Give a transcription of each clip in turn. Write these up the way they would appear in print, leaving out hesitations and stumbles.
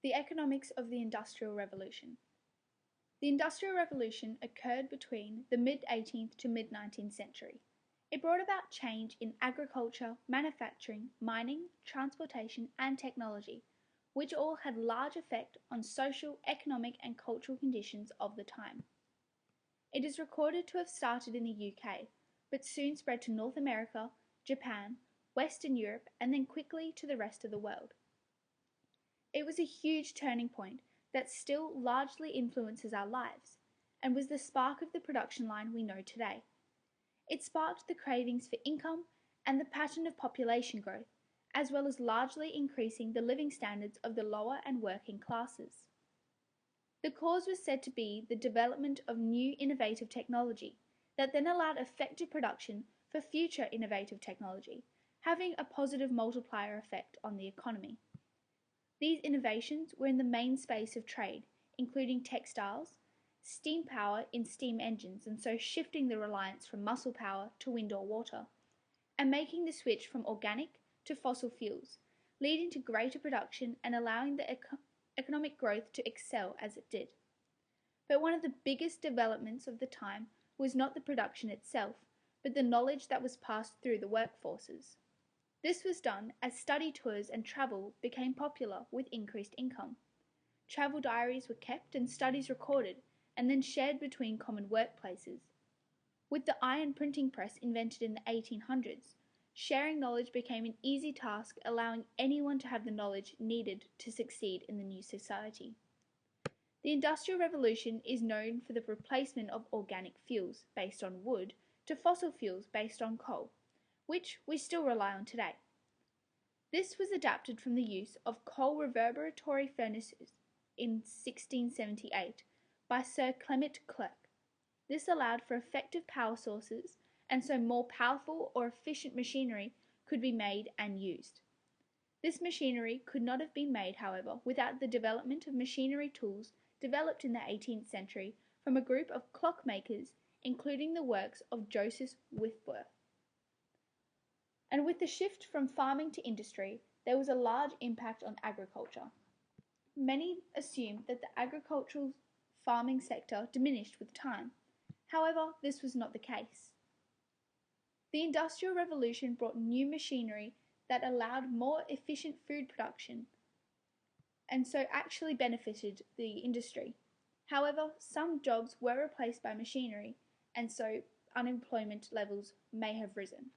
The economics of the Industrial Revolution. The Industrial Revolution occurred between the mid-18th to mid-19th century. It brought about change in agriculture, manufacturing, mining, transportation, and technology, which all had large effect on social, economic, and cultural conditions of the time. It is recorded to have started in the UK, but soon spread to North America, Japan, Western Europe, and then quickly to the rest of the world. It was a huge turning point that still largely influences our lives, and was the spark of the production line we know today. It sparked the cravings for income and the pattern of population growth, as well as largely increasing the living standards of the lower and working classes. The cause was said to be the development of new innovative technology that then allowed effective production for future innovative technology, having a positive multiplier effect on the economy. These innovations were in the main space of trade, including textiles, steam power in steam engines, and so shifting the reliance from muscle power to wind or water, and making the switch from organic to fossil fuels, leading to greater production and allowing the economic growth to excel as it did. But one of the biggest developments of the time was not the production itself, but the knowledge that was passed through the workforces. This was done as study tours and travel became popular with increased income. Travel diaries were kept and studies recorded and then shared between common workplaces. With the iron printing press invented in the 1800s, sharing knowledge became an easy task, allowing anyone to have the knowledge needed to succeed in the new society. The Industrial Revolution is known for the replacement of organic fuels based on wood to fossil fuels based on coal, which we still rely on today. This was adapted from the use of coal reverberatory furnaces in 1678 by Sir Clement Clerk. This allowed for effective power sources, and so more powerful or efficient machinery could be made and used. This machinery could not have been made, however, without the development of machinery tools developed in the 18th century from a group of clockmakers, including the works of Joseph Whitworth. And with the shift from farming to industry, there was a large impact on agriculture. Many assumed that the agricultural farming sector diminished with time. However, this was not the case. The Industrial Revolution brought new machinery that allowed more efficient food production and so actually benefited the industry. However, some jobs were replaced by machinery, and so unemployment levels may have risen.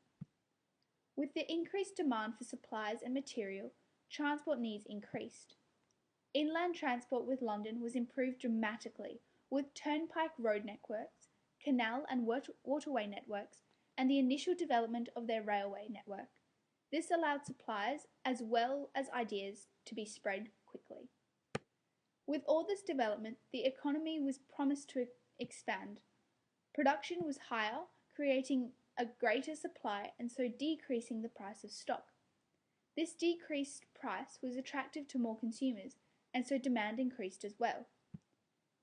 With the increased demand for supplies and material, transport needs increased. Inland transport with London was improved dramatically, with turnpike road networks, canal and waterway networks, and the initial development of their railway network. This allowed supplies as well as ideas to be spread quickly. With all this development, the economy was promised to expand. Production was higher, creating a greater supply and so decreasing the price of stock. This decreased price was attractive to more consumers, and so demand increased as well.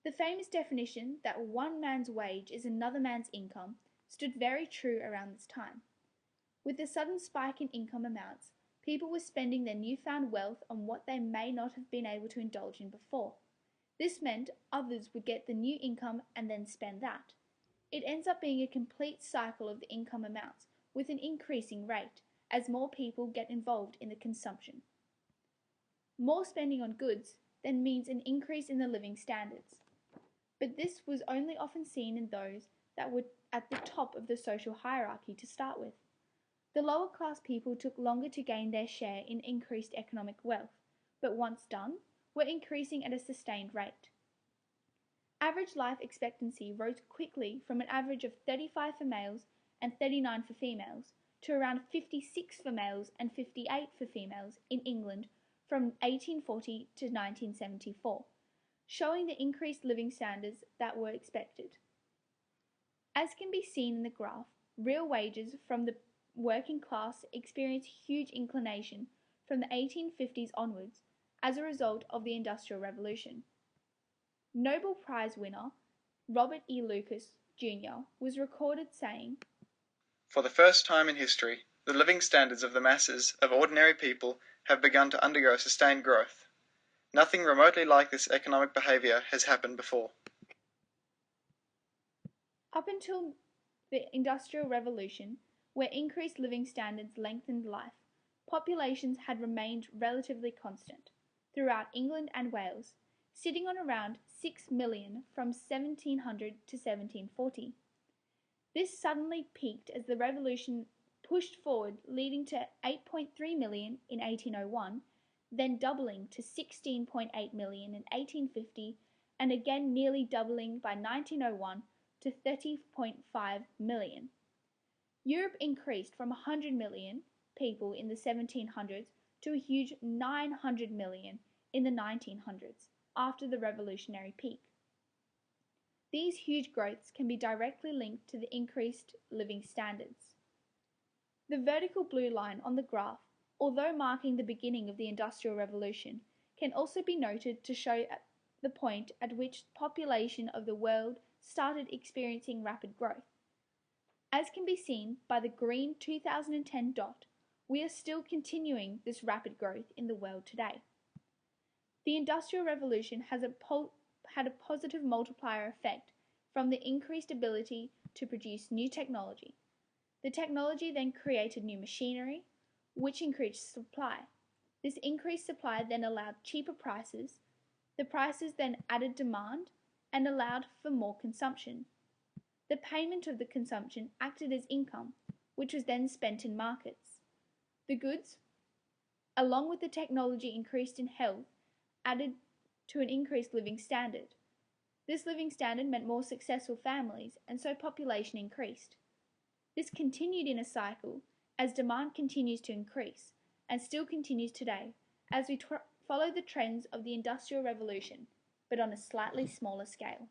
The famous definition that one man's wage is another man's income stood very true around this time. With the sudden spike in income amounts, people were spending their newfound wealth on what they may not have been able to indulge in before. This meant others would get the new income and then spend that. It ends up being a complete cycle of the income amounts, with an increasing rate, as more people get involved in the consumption. More spending on goods then means an increase in the living standards. But this was only often seen in those that were at the top of the social hierarchy to start with. The lower class people took longer to gain their share in increased economic wealth, but once done, were increasing at a sustained rate. Average life expectancy rose quickly from an average of 35 for males and 39 for females to around 56 for males and 58 for females in England from 1840 to 1974, showing the increased living standards that were expected. As can be seen in the graph, real wages from the working class experienced huge inclination from the 1850s onwards as a result of the Industrial Revolution. Nobel Prize winner Robert E. Lucas, Jr. was recorded saying, "For the first time in history, the living standards of the masses of ordinary people have begun to undergo sustained growth. Nothing remotely like this economic behavior has happened before. Up until the Industrial Revolution, where increased living standards lengthened life, populations had remained relatively constant throughout England and Wales, sitting on around 6 million from 1700 to 1740. This suddenly peaked as the revolution pushed forward, leading to 8.3 million in 1801, then doubling to 16.8 million in 1850, and again nearly doubling by 1901 to 30.5 million. Europe increased from 100 million people in the 1700s to a huge 900 million in the 1900s, after the revolutionary peak. These huge growths can be directly linked to the increased living standards. The vertical blue line on the graph, although marking the beginning of the Industrial Revolution, can also be noted to show the point at which the population of the world started experiencing rapid growth. As can be seen by the green 2010 dot, we are still continuing this rapid growth in the world today. The Industrial Revolution has had a positive multiplier effect from the increased ability to produce new technology. The technology then created new machinery, which increased supply. This increased supply then allowed cheaper prices. The prices then added demand and allowed for more consumption. The payment of the consumption acted as income, which was then spent in markets. The goods, along with the technology increased in health, added to an increased living standard. This living standard meant more successful families, and so population increased. This continued in a cycle as demand continues to increase, and still continues today, as we follow the trends of the Industrial Revolution, but on a slightly smaller scale.